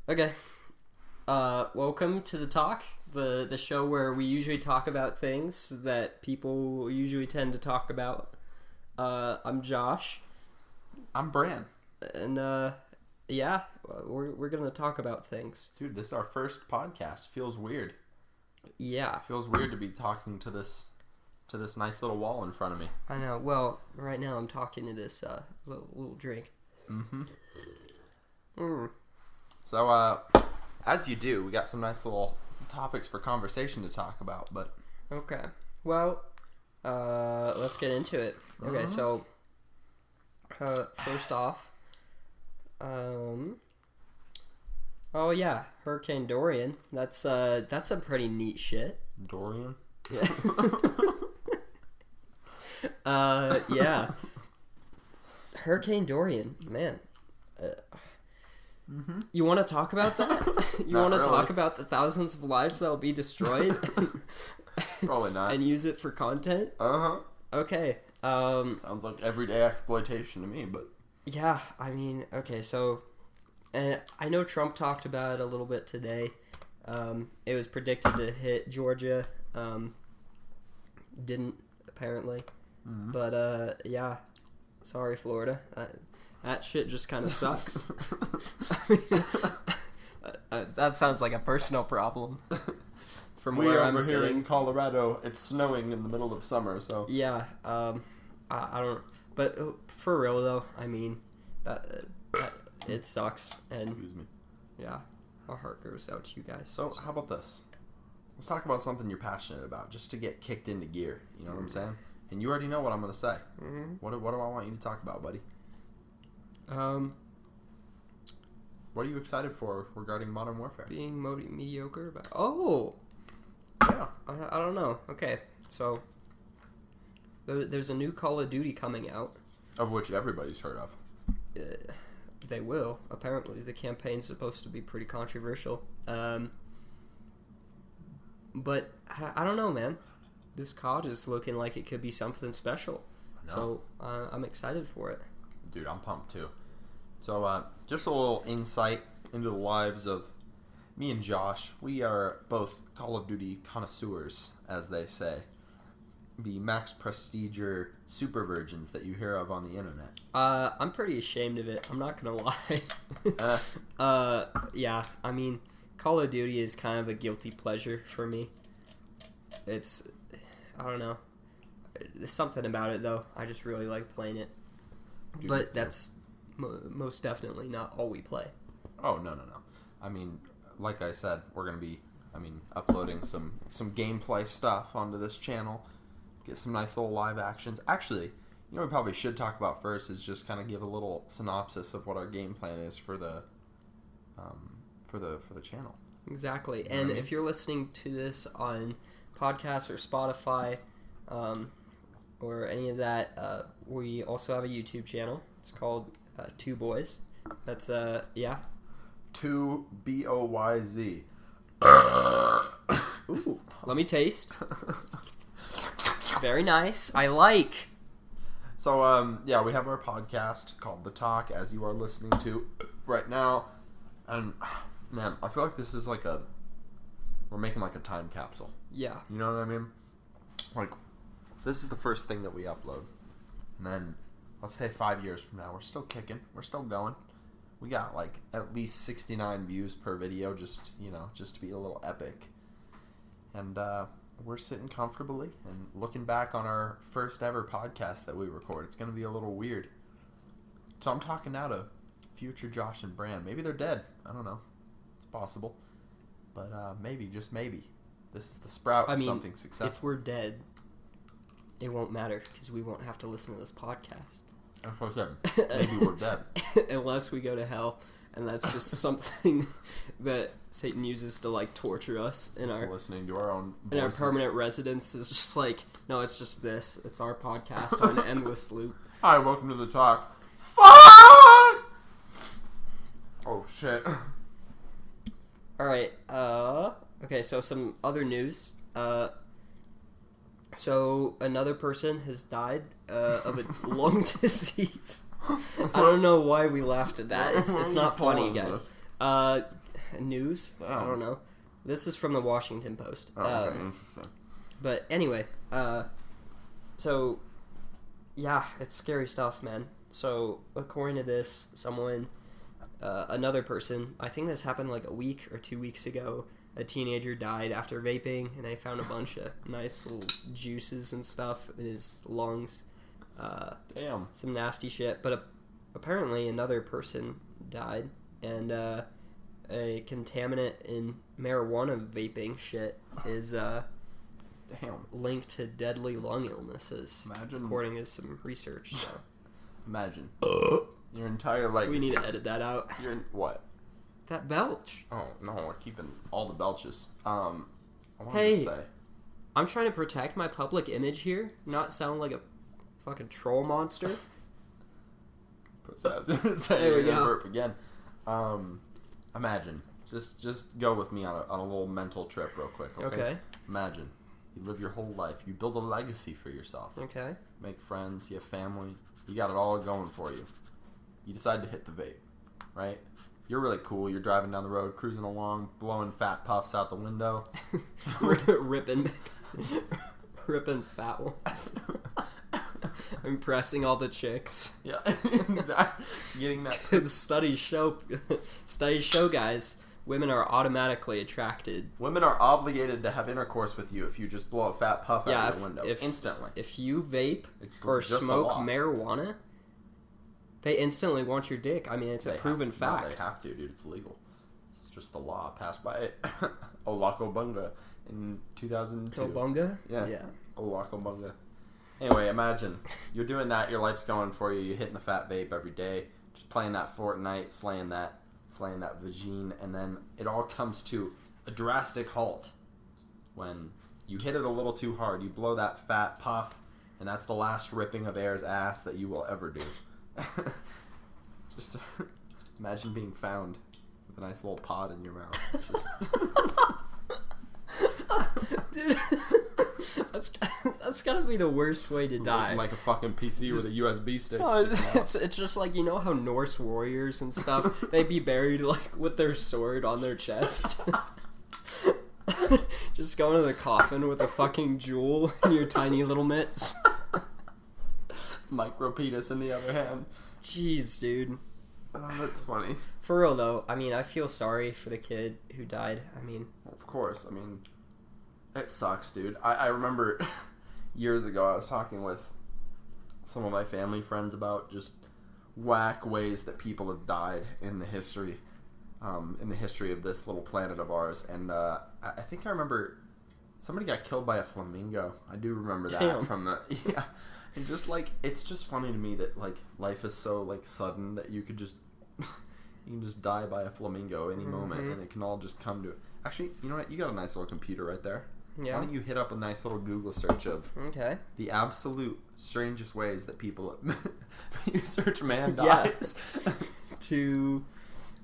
Okay. Welcome to the talk, the show where we usually talk about things that people usually tend to talk about. I'm Josh, I'm Bran. and yeah, we're gonna talk about things. Dude, this is our first podcast. Feels weird. Yeah, Feels weird to be talking to this nice little wall in front of me. I know. Well, right now I'm talking to this little drink. Mm-hmm. Mm. So, as you do, we got some nice little topics for conversation to talk about, but... Okay. Well, let's get into it. Okay, so first off, oh yeah, Hurricane Dorian. That's some pretty neat shit. Dorian? Yeah. Hurricane Dorian, man. You want to talk about that? You Not want to really. talk about the thousands of lives that will be destroyed Probably not. and use it for content? Uh-huh. Okay. Sounds like everyday exploitation to me, but... Yeah, I mean, okay, so, and I know Trump talked about it a little bit today. It was predicted to hit Georgia. Didn't, apparently. Mm-hmm. But, yeah, sorry, Florida. That shit just kind of sucks. I mean, that sounds like a personal problem. From We where over I'm here sitting. in Colorado, it's snowing in the middle of summer, so... Yeah, I don't, but for real though, I mean, that it sucks, and Excuse me. yeah, our heart goes out to you guys. So, how about this? Let's talk about something you're passionate about, just to get kicked into gear. You know what I'm saying? And you already know what I'm going to say. Mm-hmm. What do I want you to talk about, buddy? What are you excited for regarding Modern Warfare? Being mediocre about. Oh, Yeah. I don't know. Okay, so there's a new Call of Duty coming out. Of which everybody's heard of. They will. Apparently, the campaign's supposed to be pretty controversial. But I don't know, man. This COD is looking like it could be something special. No. So I'm excited for it. Dude, I'm pumped too. So, just a little insight into the lives of me and Josh. We are both Call of Duty connoisseurs, as they say. The max prestiger super virgins that you hear of on the internet. I'm pretty ashamed of it. I'm not gonna lie. Yeah. I mean, Call of Duty is kind of a guilty pleasure for me. It's, I don't know. There's something about it though. I just really like playing it. Dude, But that's most definitely not all we play. Oh, no. I mean, like I said, we're going to be, uploading some gameplay stuff onto this channel. Get some nice little live actions. Actually, you know what we probably should talk about first is just kind of give a little synopsis of what our game plan is for the channel. Exactly. You know And what I mean? if you're listening to this on podcasts or Spotify, or any of that, we also have a YouTube channel. It's called Two Boys. That's yeah. 2 BOYZ. Ooh, let me taste. Very nice. I like. So, yeah, we have our podcast called The Talk, as you are listening to right now. And, man, I feel like this is like we're making like a time capsule. Yeah. You know what I mean? Like, this is the first thing that we upload. And then, let's say 5 years from now, we're still kicking. We're still going. We got, like, at least 69 views per video, just to be a little epic. And, we're sitting comfortably and looking back on our first ever podcast that we record. It's going to be a little weird. So I'm talking now to future Josh and Bran. Maybe they're dead. I don't know. It's possible. But, maybe, just maybe, this is the sprout of something successful. If we're dead, it won't matter because we won't have to listen to this podcast. That's what I said. Maybe we're dead. Unless we go to hell, and that's just something that Satan uses to like torture us in our Listening to our own voices. in our permanent residence. Is just like, no, it's just this. It's our podcast on an endless loop. Hi, welcome to The Talk. Fuck! Oh, shit. All right. Okay. So some other news. So another person has died of a lung disease. I don't know why we laughed at that. It's not funny, guys. news. Damn. I don't know. This is from the Washington Post. Oh, okay, interesting. But anyway, so yeah, it's scary stuff, man. So according to this, another person, I think this happened like a week or 2 weeks ago. A teenager died after vaping, and they found a bunch of nice little juices and stuff in his lungs. Damn. Some nasty shit. But apparently another person died, and a contaminant in marijuana vaping shit is Damn. linked to deadly lung illnesses, Imagine. according to some research. So. Imagine. Your entire legacy. We need to edit that out. What? That belch. Oh, no, we're keeping all the belches. I wanted Hey. to say. I'm trying to protect my public image here, not sound like a fucking troll monster. Puts that. I was gonna say, There we you're gonna go. burp again. Imagine. Just go with me on a little mental trip real quick, okay? Okay. Imagine. You live your whole life. You build a legacy for yourself. Okay. Make friends. You have family. You got it all going for you. You decide to hit the vape, right? You're really cool. You're driving down the road, cruising along, blowing fat puffs out the window. ripping fat ones. Impressing all the chicks. Yeah, exactly. Getting that. Because studies show, guys, women are automatically attracted. Women are obligated to have intercourse with you if you just blow a fat puff out your window instantly. If you vape It's or just a smoke law. marijuana, they instantly want your dick. I mean, it's a proven fact. No, they have to, dude. It's legal. It's just the law passed by Olako Bunga in 2002. Tobunga? Yeah. Yeah. Olako Bunga. Anyway, imagine you're doing that. Your life's going for you. You're hitting the fat vape every day, just playing that Fortnite, slaying that vagine, and then it all comes to a drastic halt when you hit it a little too hard. You blow that fat puff, and that's the last ripping of air's ass that you will ever do. Just imagine being found with a nice little pod in your mouth. It's just... Dude, that's gotta be the worst way to die. like a fucking PC with a USB stick. Oh, sticking out. it's just like, you know how Norse warriors and stuff, they'd be buried like with their sword on their chest. Just go into the coffin with a fucking jewel in your tiny little mitts. Micro penis in the other hand. Jeez, dude. Oh, that's funny. For real though, I mean, I feel sorry for the kid who died. I mean, Of course. I mean, it sucks, dude. I remember years ago I was talking with some of my family friends about just whack ways that people have died in the history of this little planet of ours. And I think I remember somebody got killed by a flamingo. I do remember that Damn. from the yeah. And just like, it's just funny to me that like life is so like sudden that you could just you can just die by a flamingo any moment, and it can all just come to it. Actually, you know what? You got a nice little computer right there. yeah. Why don't you hit up a nice little Google search of Okay. the absolute strangest ways that people you search man Yeah. dies?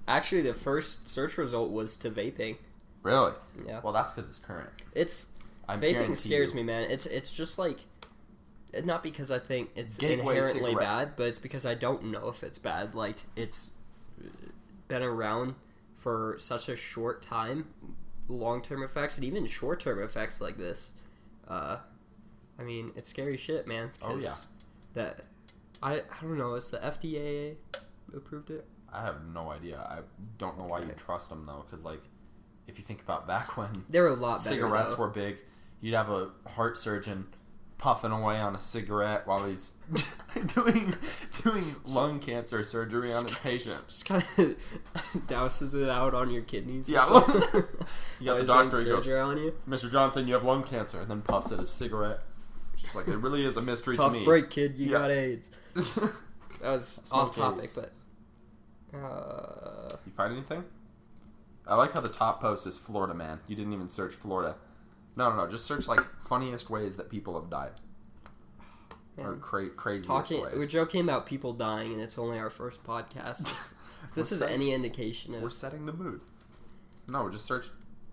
Actually, the first search result was to vaping. Really? Yeah. Well, that's because it's current. Vaping scares me, man. It's just like, not because I think it's Gateway inherently cigarette. bad, but it's because I don't know if it's bad. Like, it's been around for such a short time, long-term effects and even short-term effects like this. I mean, it's scary shit, man. Oh, yeah. That I don't know. Is the FDA approved it? I have no idea. I don't know why you trust them though, because like, if you think about back when They're a lot better. cigarettes though. were big, you'd have a heart surgeon puffing away on a cigarette while he's doing lung cancer surgery on his patient. Just kind of douses it out on your kidneys. Yeah. Or something. You got While the he's doing doctor, he goes, surgery on you. Mr. Johnson, you have lung cancer, and then puffs at his cigarette. Just like, it really is a mystery Tough to me. break, kid. You Yeah. got AIDS. That was Smoke off topic, AIDS. but You find anything? I like how the top post is Florida man. You didn't even search Florida. No. Just search like funniest ways that people have died. Or man, craziest we're ways. joking about people dying, and it's only our first podcast. If this is any indication We're of setting the mood. No, just search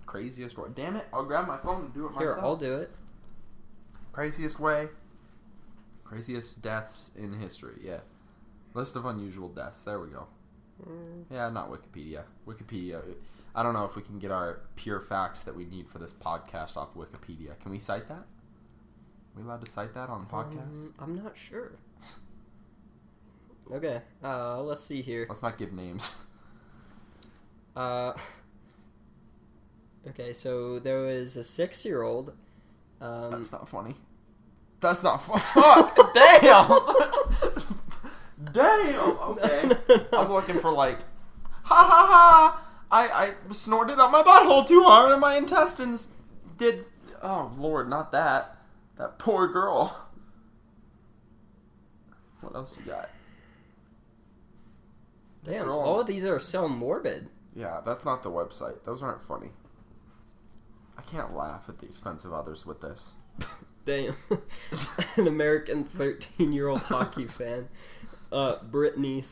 craziest way. Damn it! I'll grab my phone and do it myself. here, I'll do it. Craziest way. Craziest deaths in history. Yeah. List of unusual deaths. There we go. Yeah, not Wikipedia. Wikipedia. I don't know if we can get our pure facts that we need for this podcast off Wikipedia. Can we cite that? Are we allowed to cite that on podcasts? I'm not sure. Okay, let's see here. Let's not give names. Okay, so there was a 6-year-old. That's not funny. That's not funny. Fuck! Damn! Damn! Okay. I'm looking for like, ha ha ha! I snorted up my butthole too hard and my intestines did. Oh Lord, not that. That poor girl. What else you got? Damn, all of these are so morbid. Yeah, that's not the website. Those aren't funny. I can't laugh at the expense of others with this. Damn. An American 13-year-old hockey fan. Brittany,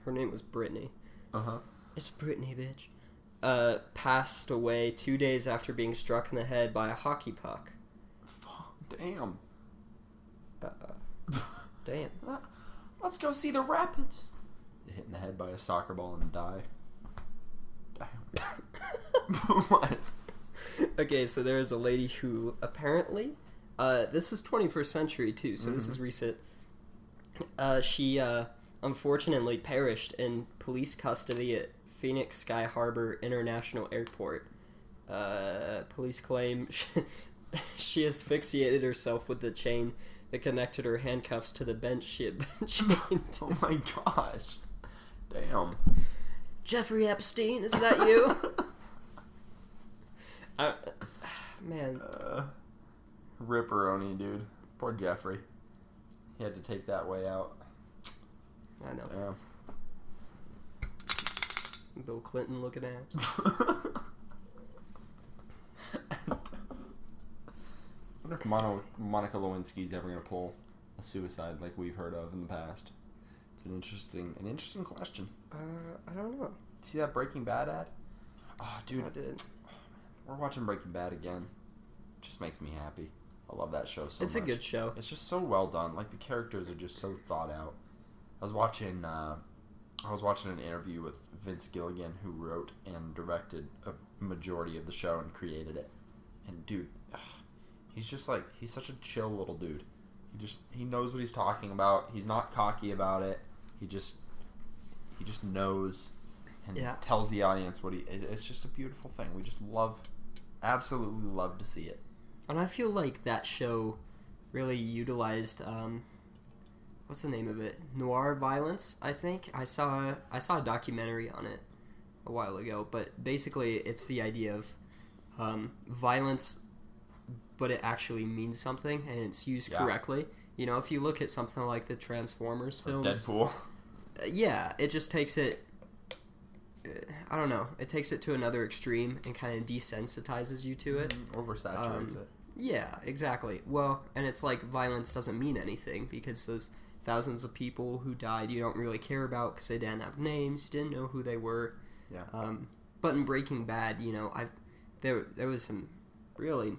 her name was Brittany. Uh-huh. It's Brittany, bitch. Passed away 2 days after being struck in the head by a hockey puck. Damn. Damn. Let's go see the Rapids. Hit in the head by a soccer ball and die. Damn. What? Okay, so there is a lady who apparently, this is 21st century too, so this is recent. She unfortunately perished in police custody at Phoenix Sky Harbor International Airport. Police claim she asphyxiated herself with the chain that connected her handcuffs to the bench she had been chained to. Oh my gosh. Damn. Jeffrey Epstein, is that you? Man. Ripperoni, dude. Poor Jeffrey. He had to take that way out. I know. Damn. Bill Clinton looking at. I wonder if Monica Lewinsky's ever going to pull a suicide like we've heard of in the past. It's an interesting question. I don't know. See that Breaking Bad ad? Oh, dude. I did. We're watching Breaking Bad again. It just makes me happy. I love that show so much. It's a good show. It's just so well done. Like, the characters are just so thought out. I was watching an interview with Vince Gilligan, who wrote and directed a majority of the show and created it. And dude, he's just like, he's such a chill little dude. He knows what he's talking about. He's not cocky about it. He just knows and tells the audience what it's just a beautiful thing. We just absolutely love to see it. And I feel like that show really utilized what's the name of it? Noir violence, I think. I saw a documentary on it a while ago, but basically it's the idea of violence, but it actually means something and it's used correctly. You know, if you look at something like the Transformers films, Deadpool. Yeah, it just takes it. I don't know. It takes it to another extreme and kind of desensitizes you to it. Oversaturates it. Yeah, exactly. Well, and it's like violence doesn't mean anything because those thousands of people who died you don't really care about because they didn't have names, you didn't know who they were. Yeah. But in Breaking Bad, you know, there was some really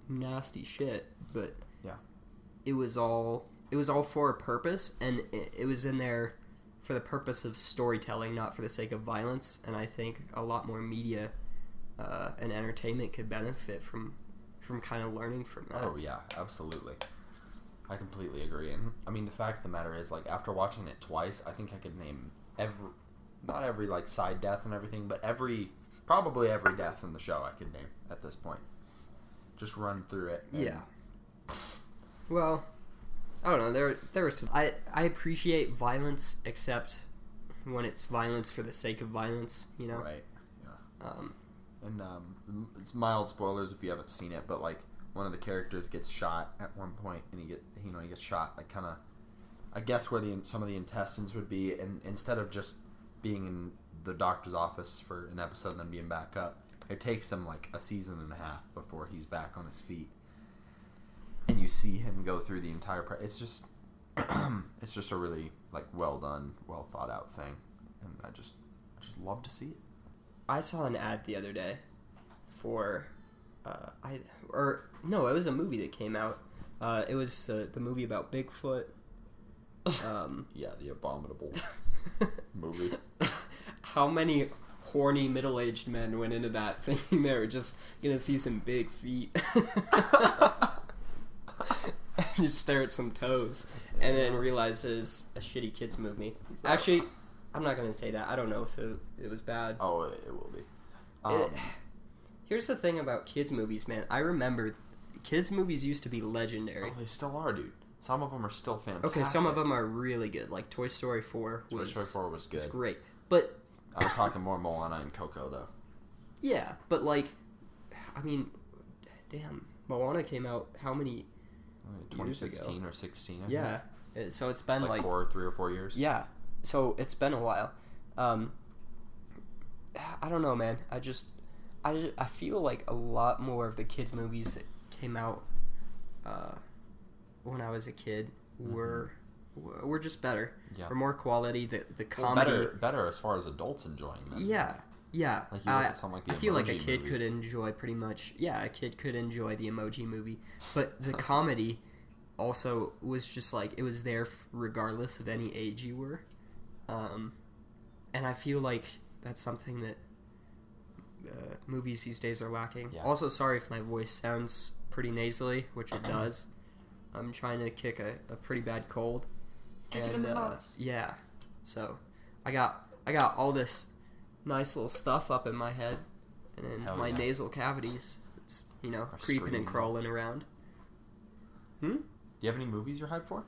nasty shit, but it was all for a purpose, and it was in there for the purpose of storytelling, not for the sake of violence. And I think a lot more media and entertainment could benefit from kind of learning from that. Oh yeah, absolutely. I completely agree. And I mean, the fact of the matter is, like, after watching it twice, I think I could name not every like side death and everything, but probably every death in the show I could name at this point. Just run through it. Yeah. Well, I don't know. There was some. I appreciate violence, except when it's violence for the sake of violence. You know. Right. Yeah. It's mild spoilers if you haven't seen it, but like one of the characters gets shot at one point, and he gets shot like kind of, I guess where some of the intestines would be, and instead of just being in the doctor's office for an episode and then being back up, it takes him like a season and a half before he's back on his feet. And you see him go through the entire it's just it's just a really like well done, well thought out thing, and I just love to see it. I saw an ad the other day for it was a movie that came out. It was the movie about Bigfoot. Yeah, the abominable movie. how many horny middle-aged men went into that thinking they were just gonna see some big feet and just stare at some toes, and then realize it was a shitty kids movie. Actually, I'm not gonna say that. I don't know if it was bad. Oh, it will be. Here's the thing about kids movies, man. I remember kids movies used to be legendary. Oh, they still are, dude. Some of them are still fantastic. Okay, some of them are really good. Like Toy Story 4 was... Toy Story 4 was good. It's great. But... I was talking more Moana and Coco, though. Yeah, but like... I mean... Damn. Moana came out how many 2015 or 16, I yeah. think. So it's been it's like 3 or 4 years. Yeah. So it's been a while. I don't know, man. I feel like a lot more of the kids' movies that came out when I was a kid were just better. Yeah. Or more quality. The comedy. Well, better as far as adults enjoying them. Yeah. Yeah. Like you look at something like the I feel like a Emoji kid Movie. could enjoy pretty much. Yeah, a kid could enjoy the Emoji Movie, but the comedy also was just like it was there regardless of any age you were. And I feel like that's something that movies these days are lacking. Yeah. Also, sorry if my voice sounds pretty nasally, which it does. I'm trying to kick a pretty bad cold. Kick it in the nuts. Yeah. So, I got all this nice little stuff up in my head, and then Hell my yeah. nasal cavities, it's, creeping screaming. and crawling around. Do you have any movies you're hyped for?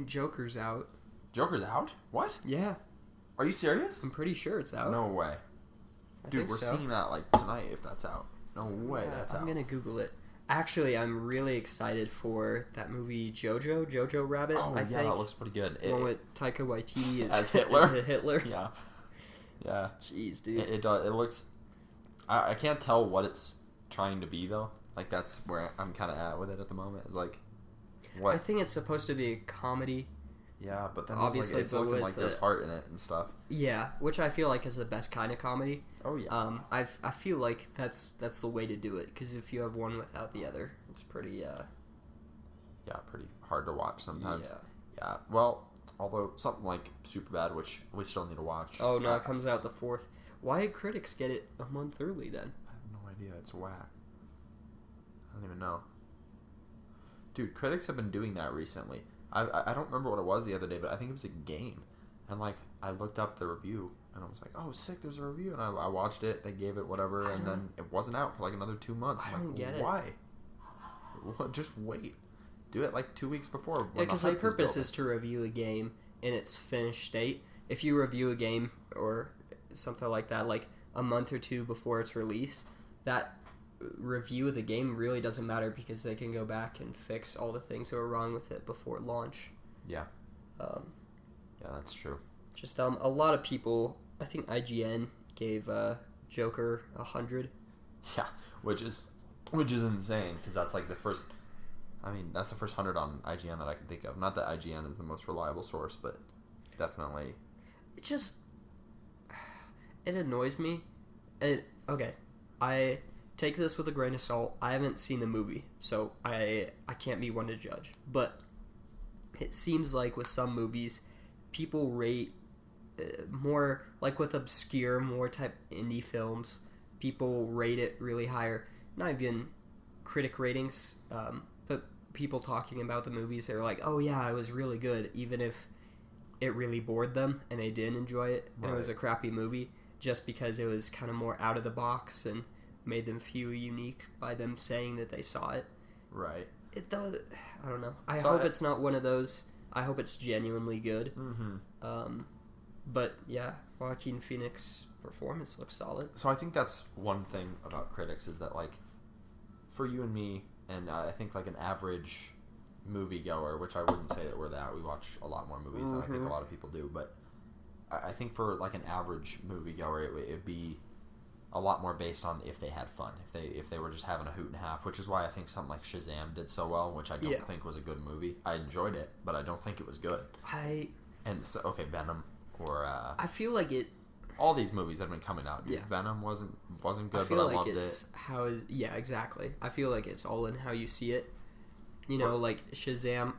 Joker's out. Joker's out? What? Yeah, Are you serious? I'm pretty sure it's out. No way. I Dude, think we're so. seeing that like tonight if that's out. No way that's I'm out. gonna Google it. Actually, I'm really excited for that movie Jojo Rabbit. Oh, I yeah, think. that looks pretty good. The one with Taika Waititi As Hitler? As Hitler. Yeah. Yeah. Jeez, dude. It does. It looks... I can't tell what it's trying to be, though. Like, that's where I'm kind of at with it at the moment. It's like... What? I think it's supposed to be a comedy. Yeah, but then Obviously, like, it's but looking with like there's heart in it and stuff. Yeah, which I feel like is the best kind of comedy. Oh, yeah. I feel like that's the way to do it, because if you have one without the other, it's pretty Yeah, pretty hard to watch sometimes. Yeah. Yeah. Well, although something like Superbad, which we still need to watch. Oh no, it comes out the 4th. Why did critics get it a month early then? I have no idea. It's whack. I don't even know. Dude, critics have been doing that recently. I don't remember what it was the other day, but I think it was a game. And, like, I looked up the review, and I was like, oh, sick, there's a review. And I watched it, they gave it whatever, and then it wasn't out for, like, another 2 months. I I'm don't like, get it. why? Well, just wait. Do it, like, 2 weeks before. Yeah, because the purpose is to review a game in its finished state. If you review a game or something like that, like a month or two before its release, that review of the game really doesn't matter because they can go back and fix all the things that were wrong with it before launch. Yeah. Yeah, that's true. Just a lot of people, I think IGN gave Joker 100. Yeah, which is insane because that's like the first. I mean, that's the first 100 on IGN that I can think of. Not that IGN is the most reliable source, but definitely. It annoys me. Okay, I take this with a grain of salt. I haven't seen the movie, so I can't be one to judge. But it seems like with some movies, people rate more, like with obscure, more type indie films, people rate it really higher. Not even critic ratings, but people talking about the movies, they're like, oh yeah, it was really good, even if it really bored them and they didn't enjoy it and it was a crappy movie, just because it was kind of more out of the box and made them feel unique by them saying that they saw it. Right. It does. I don't know. I hope it's not one of those. I hope it's genuinely good. Mm-hmm. But yeah, Joaquin Phoenix's performance looks solid. So I think that's one thing about critics is that, like, for you and me, and I think like an average moviegoer, which I wouldn't say that we're that. We watch a lot more movies than I think a lot of people do, but I think for like an average moviegoer, it'd be a lot more based on if they had fun, if they were just having a hoot and a half, which is why I think something like Shazam did so well, which I don't think was a good movie. I enjoyed it, but I don't think it was good. And so, okay, Venom or I feel like it. All these movies that have been coming out, dude. Yeah. Venom wasn't good, I feel but I like loved it's it. yeah, exactly. I feel like it's all in how you see it. You know, like Shazam.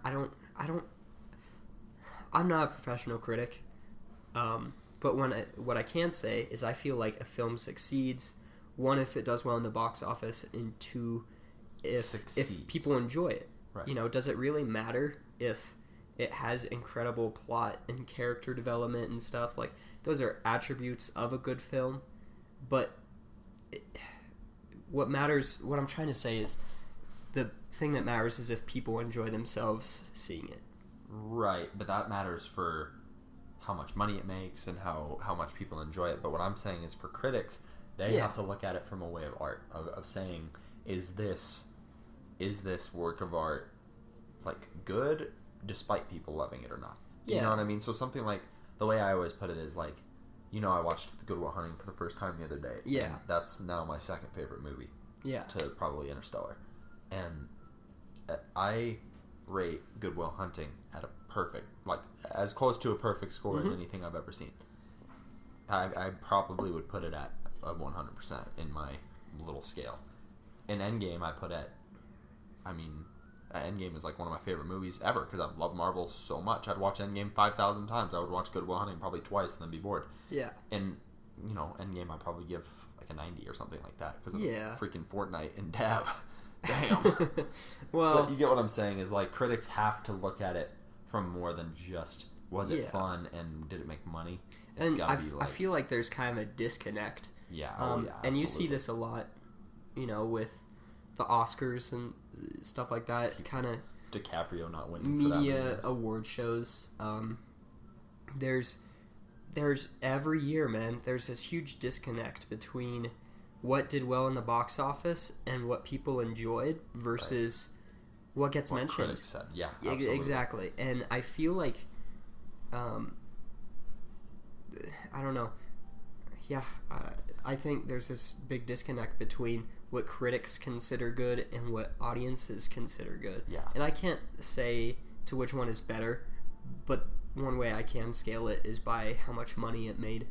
I'm not a professional critic, But what I can say is I feel like a film succeeds, one, if it does well in the box office, and two, if people enjoy it. Right. You know, does it really matter if it has incredible plot and character development and stuff? Like, those are attributes of a good film. But what I'm trying to say is the thing that matters is if people enjoy themselves seeing it. Right, but that matters for how much money it makes and how much people enjoy it. But what I'm saying is for critics, they have to look at it from a way of art, of saying, is this work of art like good despite people loving it or not? You know what I mean? So something like, the way I always put it is like, you know, I watched Good Will Hunting for the first time the other day. Yeah. And that's now my second favorite movie. Yeah. To probably Interstellar. And I rate Good Will Hunting at a perfect, like, as close to a perfect score as anything I've ever seen. I probably would put it at a 100% in my little scale. In Endgame, I put at, Endgame is like one of my favorite movies ever because I love Marvel so much. I'd watch Endgame 5,000 times. I would watch Good Will Hunting probably twice and then be bored. Yeah. And, you know, Endgame I'd probably give like a 90 or something like that because of freaking Fortnite and Dab. Damn. Well, but you get what I'm saying is like critics have to look at it from more than just was it fun and did it make money? It's and gotta be like, I feel like there's kind of a disconnect. Yeah. And you see this a lot, you know, with the Oscars and stuff like that. Kind of DiCaprio not winning media award shows. There's every year, man. There's this huge disconnect between what did well in the box office and what people enjoyed versus what gets mentioned. Critics said, yeah, absolutely. Exactly. And I feel like, I don't know. Yeah, I think there's this big disconnect between what critics consider good and what audiences consider good. Yeah. And I can't say to which one is better, but one way I can scale it is by how much money it made.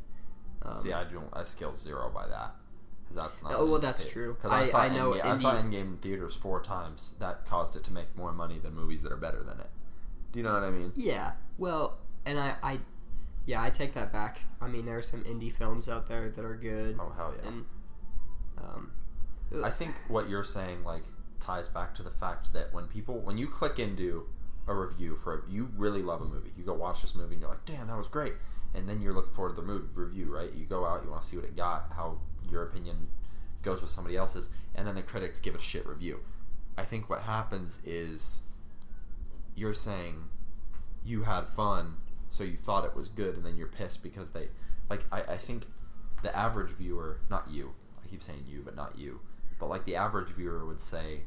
See, I scale 0 by that. That's not. Oh, well, that's true. I saw Endgame in theaters 4 times. That caused it to make more money than movies that are better than it. Do you know what I mean? Yeah. Well, and I take that back. I mean, there are some indie films out there that are good. Oh, hell yeah. And, I think what you're saying like ties back to the fact that when you click into a review you really love a movie, you go watch this movie and you're like, damn, that was great, and then you're looking forward to the movie review, right? You go out, you want to see what it got, how your opinion goes with somebody else's, and then the critics give it a shit review. I think what happens is you're saying you had fun, so you thought it was good, and then you're pissed because they like. I think the average viewer, not you, I keep saying you, but not you, but like the average viewer would say,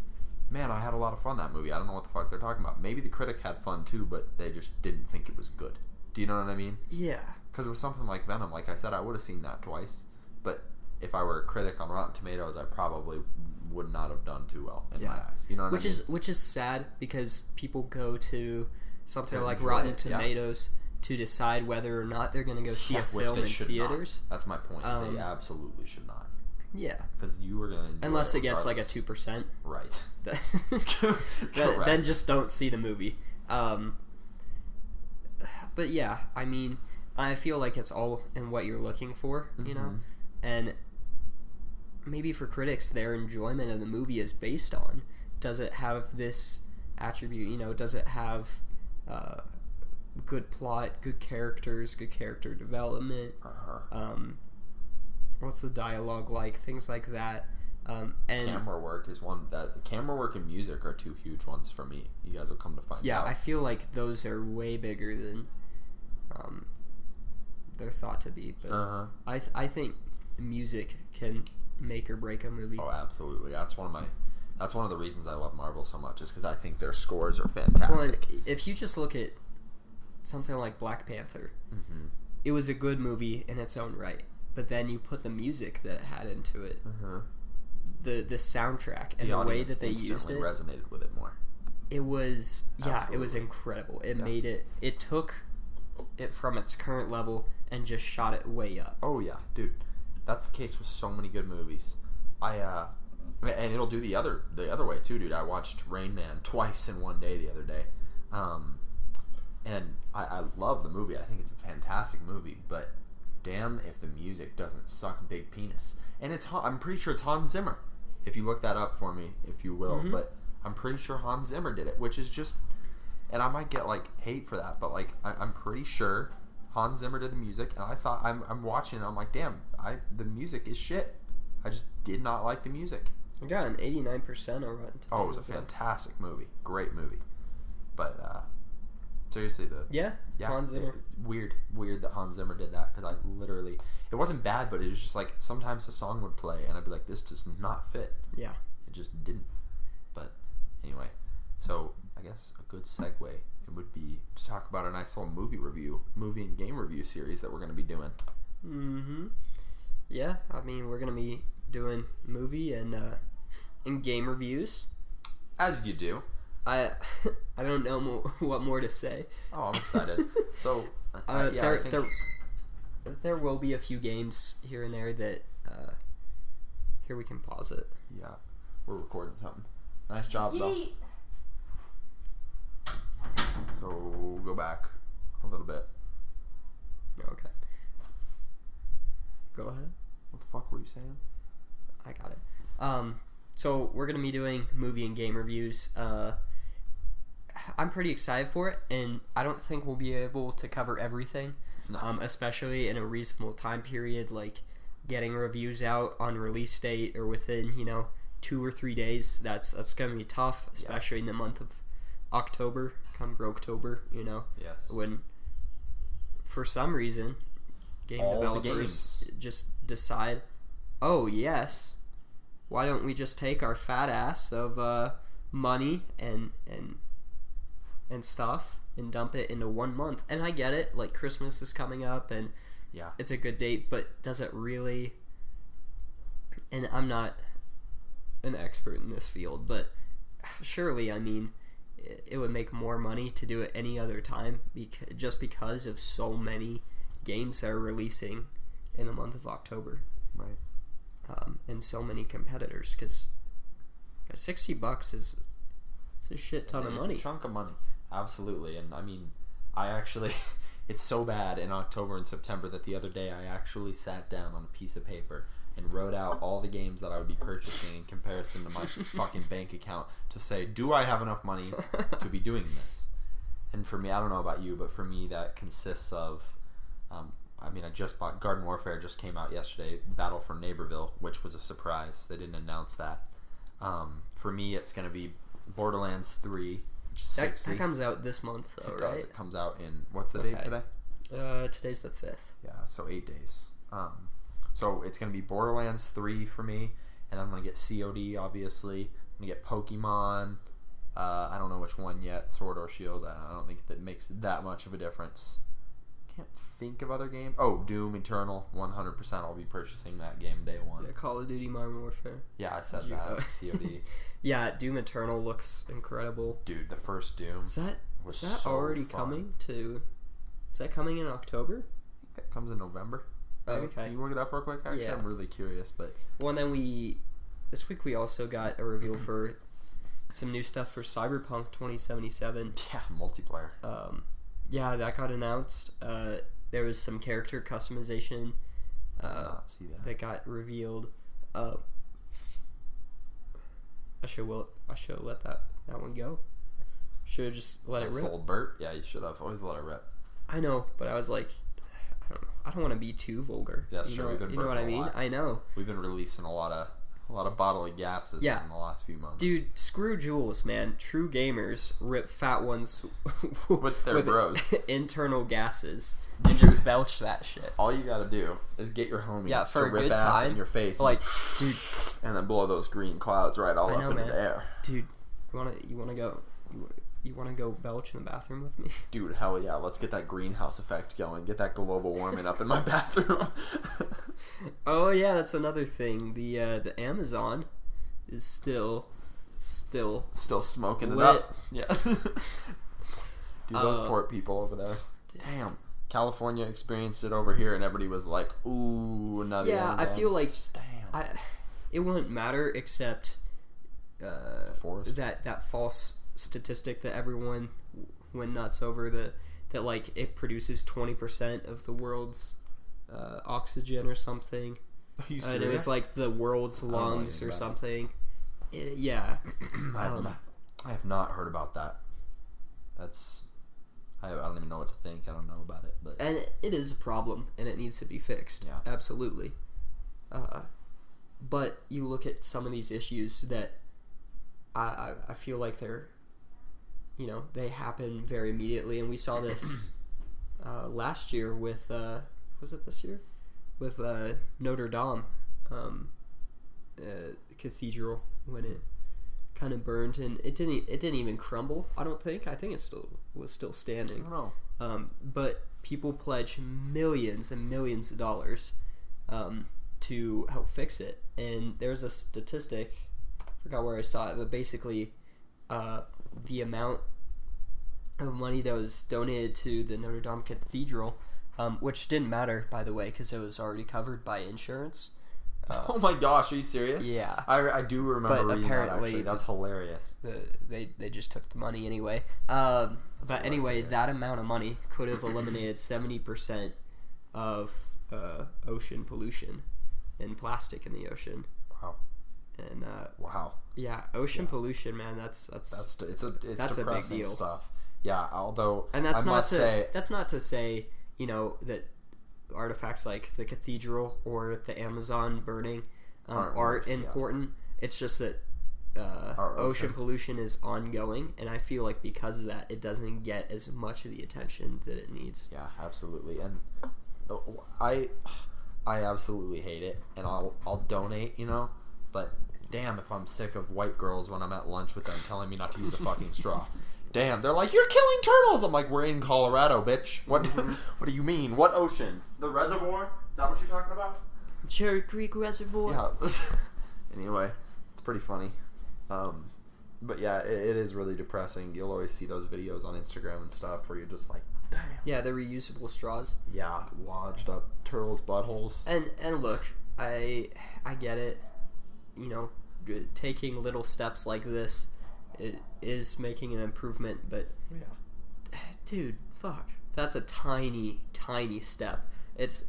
man, I had a lot of fun that movie. I don't know what the fuck they're talking about. Maybe the critic had fun too, but they just didn't think it was good. Do you know what I mean? Yeah. Because with something like Venom, like I said, I would have seen that twice, but if I were a critic on Rotten Tomatoes, I probably would not have done too well in my eyes. You know what I mean? Which is sad because people go to something like Rotten Tomatoes to decide whether or not they're going to go see a film in theaters. Not. That's my point. They absolutely should not. Yeah. Because you were going to enjoy unless it gets like a 2%. Right. Then just don't see the movie. But yeah, I mean, I feel like it's all in what you're looking for, you know? And maybe for critics, their enjoyment of the movie is based on, does it have this attribute, you know, does it have good plot, good characters, good character development, what's the dialogue like, things like that. And camera work is one that camera work and music are 2 huge ones for me. You guys will come to find out. Yeah, I feel like those are way bigger than they're thought to be. But I think music can make or break a movie. Oh, absolutely. That's one of the reasons I love Marvel so much, is because I think their scores are fantastic. Well, if you just look at something like Black Panther, it was a good movie in its own right, but then you put the music that it had into it, the soundtrack, and the way that they used it resonated with it more. It was it was incredible. It made it took it from its current level and just shot it way up. Oh yeah, dude. That's the case with so many good movies. And it'll do the other way too, dude. I watched Rain Man twice in one day the other day. And I love the movie. I think it's a fantastic movie, but damn if the music doesn't suck big penis. And I'm pretty sure it's Hans Zimmer. If you look that up for me, if you will. But I'm pretty sure Hans Zimmer did it, which is just... And I might get, like, hate for that, but, like, I'm pretty sure Hans Zimmer did the music, and I thought... I'm watching it, and I'm like, damn, the music is shit. I just did not like the music. It got an 89% on Rotten Tomatoes. Oh, it was a fantastic movie. Great movie. But, seriously, Hans Zimmer. Weird that Hans Zimmer did that, because I literally... It wasn't bad, but it was just like, sometimes the song would play, and I'd be like, this does not fit. Yeah. It just didn't. But, anyway. So, I guess a good segue, it would be to talk about a nice little movie and game review series that we're going to be doing. Mm-hmm. Yeah, I mean, we're going to be doing movie and game reviews. As you do. I don't know what more to say. Oh, I'm excited. So, there will be a few games here and there that here we can pause it. Yeah, we're recording something. Nice job, though. So go back a little bit. Okay. Go ahead. What the fuck were you saying? I got it. So we're gonna be doing movie and game reviews. I'm pretty excited for it, and I don't think we'll be able to cover everything, especially in a reasonable time period, like getting reviews out on release date or within 2 or 3 days. That's gonna be tough, especially in the month of October, come Broketober, Yes. when for some reason game All developers just decide, oh yes, why don't we just take our fat ass of money and stuff and dump it into 1 month? And I get it, like Christmas is coming up and it's a good date, but does it really? And I'm not an expert in this field, but surely, I mean, it would make more money to do it any other time just because of so many games that are releasing in the month of October. Right. And so many competitors, because $60 is a shit ton of money. It's a chunk of money. Absolutely. And I mean, I actually, it's so bad in October and September that the other day I actually sat down on a piece of paper and wrote out all the games that I would be purchasing in comparison to my fucking bank account to say, do I have enough money to be doing this? And for me, I don't know about you, but for me that consists of, I just bought Garden Warfare, just came out yesterday, Battle for Neighborville, which was a surprise. They didn't announce that. For me, it's going to be Borderlands 3, which is $60. That comes out this month, though, right? It comes out in, what's the date today? Today's the 5th. Yeah, so 8 days. So it's going to be Borderlands 3 for me, and I'm going to get COD, obviously. I'm going to get Pokemon. I don't know which one yet, Sword or Shield. I don't think that makes that much of a difference. Can't think of other games. Oh, Doom Eternal, 100%. I'll be purchasing that game day one. Yeah, Call of Duty Modern Warfare. Yeah, I said that. COD. Yeah, Doom Eternal looks incredible. Dude, the first Doom. Is that so already fun. coming to? Is that coming in October? It comes in November. Oh, Maybe. okay. Can you look it up real quick? Actually, Yeah. I'm really curious, but Well, and then this week we also got a reveal for some new stuff for Cyberpunk 2077. yeah, multiplayer. Yeah, that got announced. There was some character customization I did not see that got revealed. I should have let that one go. Should have just let it Nice rip. little Bert. Yeah, you should have. Always let it rip. I know, but I was like, I don't know. I don't want to be too vulgar. That's you true. Know, We've been you know what I burping a mean? lot. I know. We've been releasing a lot of bodily gases in the last few months. Dude, screw Jules, man. True gamers rip fat ones with their bros. Internal gases and just belch that shit. All you gotta do is get your homie for to a rip good ass time, in your face, like, dude, and then blow those green clouds right all I up know, into man. the air. Dude, you wanna go belch in the bathroom with me? Dude, hell yeah! Let's get that greenhouse effect going. Get that global warming up in my bathroom. Oh yeah, that's another thing. The Amazon is still smoking it lit. up. Yeah. Dude, those poor people over there. Damn. California experienced it over here, and everybody was like, "Ooh, another." Yeah, I feel like damn. It wouldn't matter except forest. that false statistic that everyone went nuts over, the that like it produces 20% of the world's oxygen or something. Are you And serious? it was like the world's don't know lungs anything or about it. something. Yeah. I have not heard about that. That's I don't even know what to think. I don't know about it, but And it is a problem, and it needs to be fixed. Yeah. Absolutely. But you look at some of these issues that I feel like they're, they happen very immediately, and we saw this last year with, was it this year? With Notre Dame Cathedral, when it kind of burned, and it didn't even crumble. I don't think. I think it was still standing. I don't know. But people pledge millions and millions of dollars to help fix it. And there's a statistic, I forgot where I saw it, but basically the amount of money that was donated to the Notre Dame Cathedral, which didn't matter, by the way, because it was already covered by insurance. Oh my gosh, are you serious? Yeah. I do remember But reading apparently that, actually. That's hilarious. They just took the money anyway. But what anyway, I did. that amount of money could have eliminated 70% of ocean pollution and plastic in the ocean. Wow. And Wow. yeah, ocean pollution, man. That's It's that's a big depressing deal. stuff. Yeah, although and that's I not must to say that's not to say that artifacts like the cathedral or the Amazon burning Aren't aren't worth, yeah. important. It's just that Our ocean ocean. pollution is ongoing, and I feel like because of that, it doesn't get as much of the attention that it needs. yeah, absolutely. And I absolutely hate it, and I'll donate, but damn if I'm sick of white girls when I'm at lunch with them telling me not to use a fucking straw. Damn, they're like, you're killing turtles. I'm like, we're in Colorado, bitch. What what do you mean? What ocean? The reservoir? Is that what you're talking about? Cherry Creek Reservoir. Yeah. Anyway, it's pretty funny. But yeah, it is really depressing. You'll always see those videos on Instagram and stuff where you're just like, damn. Yeah, the reusable straws. Yeah, lodged up turtles' buttholes. And look, I get it. Taking little steps like this, it is making an improvement, but Yeah. dude, fuck, that's a tiny step.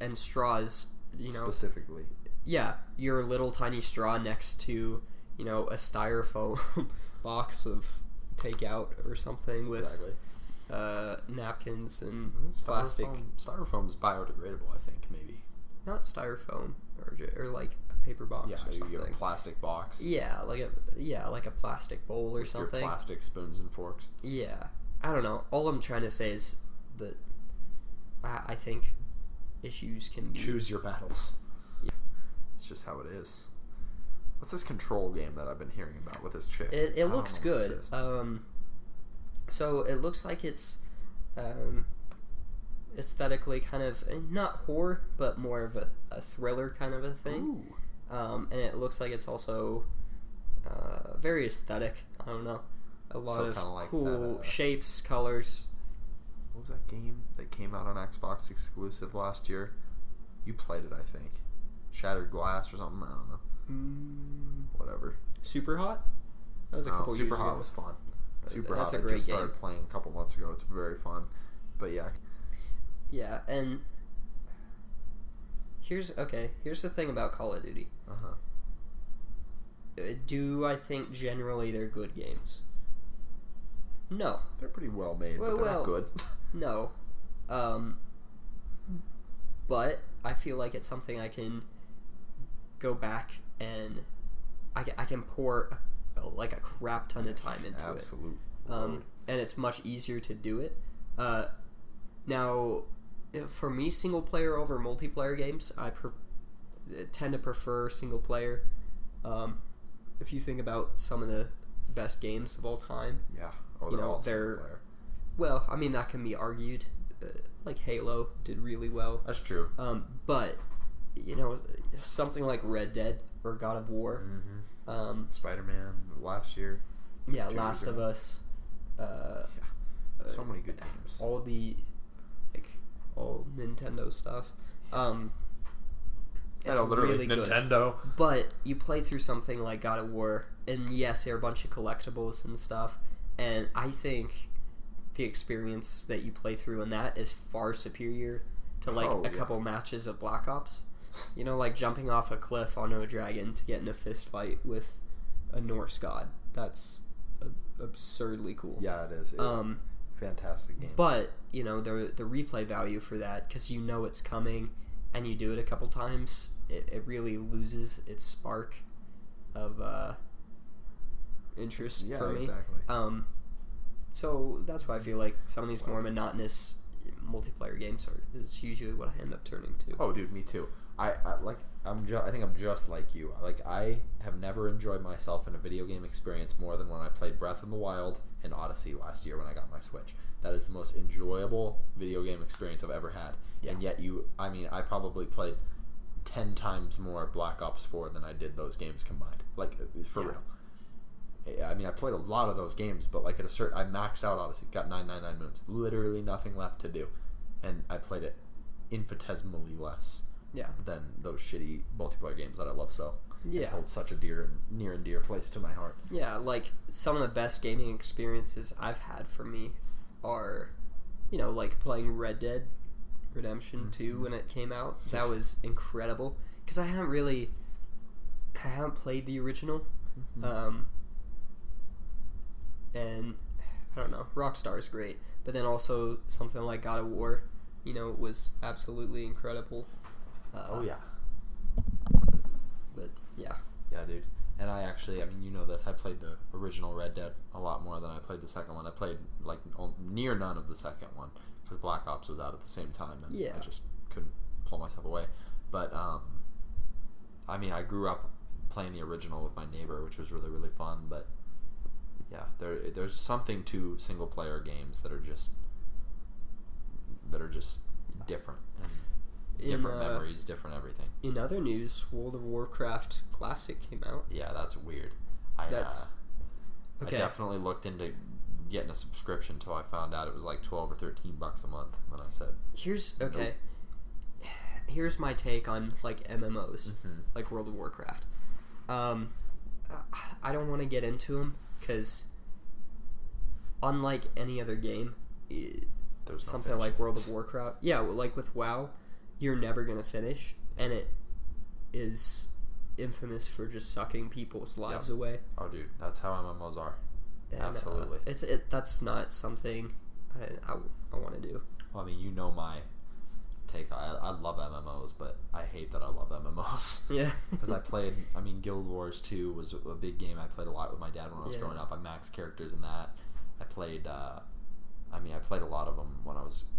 And straws, Specifically. yeah, your little tiny straw next to a styrofoam box of takeout or something with Exactly. napkins and plastic. Styrofoam's biodegradable, I think, maybe. Not styrofoam or like a paper box Yeah, or you something. get a plastic box. Yeah, like a plastic bowl or with something. Your plastic spoons and forks. Yeah, I don't know. All I'm trying to say is that I think issues can be Choose your battles. It's just how it is. What's this Control game that I've been hearing about with this chick? I It don't looks know what this good. is. So it looks like it's aesthetically kind of not horror, but more of a thriller kind of a thing. Ooh. And it looks like it's also very aesthetic. I don't know, a lot So of kinda like cool that, shapes, colors. What was that game that came out on Xbox exclusive last year? You played it, I think. Shattered Glass or something. I don't know. Whatever. Super Hot. That was a couple Super years Hot ago. was fun. Super That's Hot. a I great just game. started playing a couple months ago. It's very fun. But yeah. Yeah, and here's the thing about Call of Duty. Do I think generally they're good games? No. They're pretty well made, but they're not good. No. But I feel like it's something I can go back and I can pour a crap ton of time into it. Absolute. And it's much easier to do it. Now, for me, single player over multiplayer games, I tend to prefer single player. If you think about some of the best games of all time, Yeah. Oh, they're all they're single player. well, I mean that can be argued. Like Halo did really well. That's true. But something like Red Dead or God of War, Spider-Man last year. yeah, 2 Last years of ago. Us, So many good games. all the all Nintendo stuff. It's really good. Nintendo. But you play through something like God of War, and yes, there are a bunch of collectibles and stuff, and I think the experience that you play through in that is far superior to like Oh, a yeah. couple matches of Black Ops. You know, like jumping off a cliff onto a dragon to get in a fist fight with a Norse god. That's absurdly cool. Yeah, it is. Fantastic game. But you know, the replay value for that, because you know it's coming, and you do it a couple times, it really loses its spark of interest for me. Exactly. So that's why I feel like some of these more monotonous multiplayer games is usually what I end up turning to. Oh, dude, me too. I think I'm just like you. Like, I have never enjoyed myself in a video game experience more than when I played Breath of the Wild and Odyssey last year when I got my Switch. That is the most enjoyable video game experience I've ever had. Yeah. And yet I probably played 10 times more Black Ops 4 than I did those games combined. Like, for real. I mean, I played a lot of those games, but like I maxed out Odyssey, got 999 moons, literally nothing left to do, and I played it infinitesimally less than those shitty multiplayer games that I love so. Yeah, it holds such a near and dear place to my heart. Yeah, like some of the best gaming experiences I've had for me are, you know, like playing Red Dead Redemption 2 when it came out. That was incredible because I haven't played the original. And I don't know, Rockstar is great, but then also something like God of War, you know, was absolutely incredible. Yeah. But yeah. Yeah, dude. And I mean, you know this, I played the original Red Dead a lot more than I played the second one. I played like near none of the second one because Black Ops was out at the same time, and I just couldn't pull myself away. But I mean, I grew up playing the original with my neighbor, which was really, really fun. But yeah, there's something to single player games that are just different, and different memories, different everything. In other news, World of Warcraft Classic came out. Yeah, that's weird. I definitely looked into getting a subscription until I found out it was like $12 or $13 a month. And then I said, Here's my take on like MMOs, like World of Warcraft. I don't want to get into them because, unlike any other game, there's something like World of Warcraft, like with WoW, you're never gonna finish, and it is infamous for just sucking people's lives away. Oh, dude, that's how MMOs are. And, absolutely. That's not something I want to do. Well, I mean, you know my take. I love MMOs, but I hate that I love MMOs. Yeah. Because Guild Wars 2 was a big game I played a lot with my dad when I was growing up. I maxed characters in that. I played a lot of them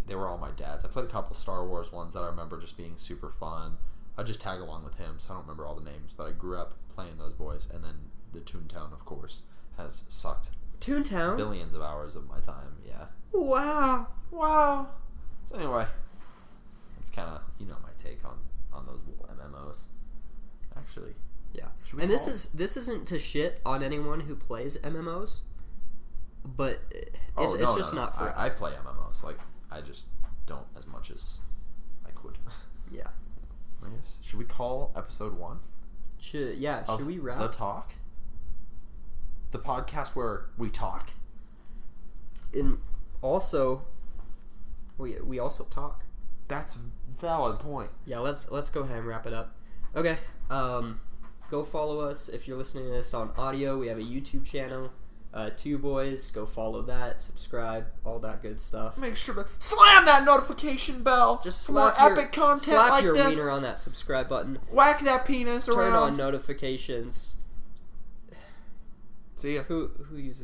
they were all my dad's. I played a couple Star Wars ones that I remember just being super fun. I just tag along with him, so I don't remember all the names, but I grew up playing those boys. And then the Toontown, of course, has sucked Toontown? billions of hours of my time. Yeah. Wow. So anyway, it's kind of, my take on those little MMOs. Actually. Yeah. And this isn't to shit on anyone who plays MMOs, but it's just not for us. I play MMOs. Like, I just don't as much as I could. Yeah. I guess. Should we call episode 1? Should we wrap? The Talk? The podcast where we talk. And also, we also talk. That's a valid point. Yeah, let's go ahead and wrap it up. Okay. Go follow us if you're listening to this on audio. We have a YouTube channel. Two Boys, go follow that, subscribe, all that good stuff. Make sure to slam that notification bell. Just slap epic content like this. Slap your wiener on that subscribe button. Whack that penis around. Turn on notifications. See ya. Who uses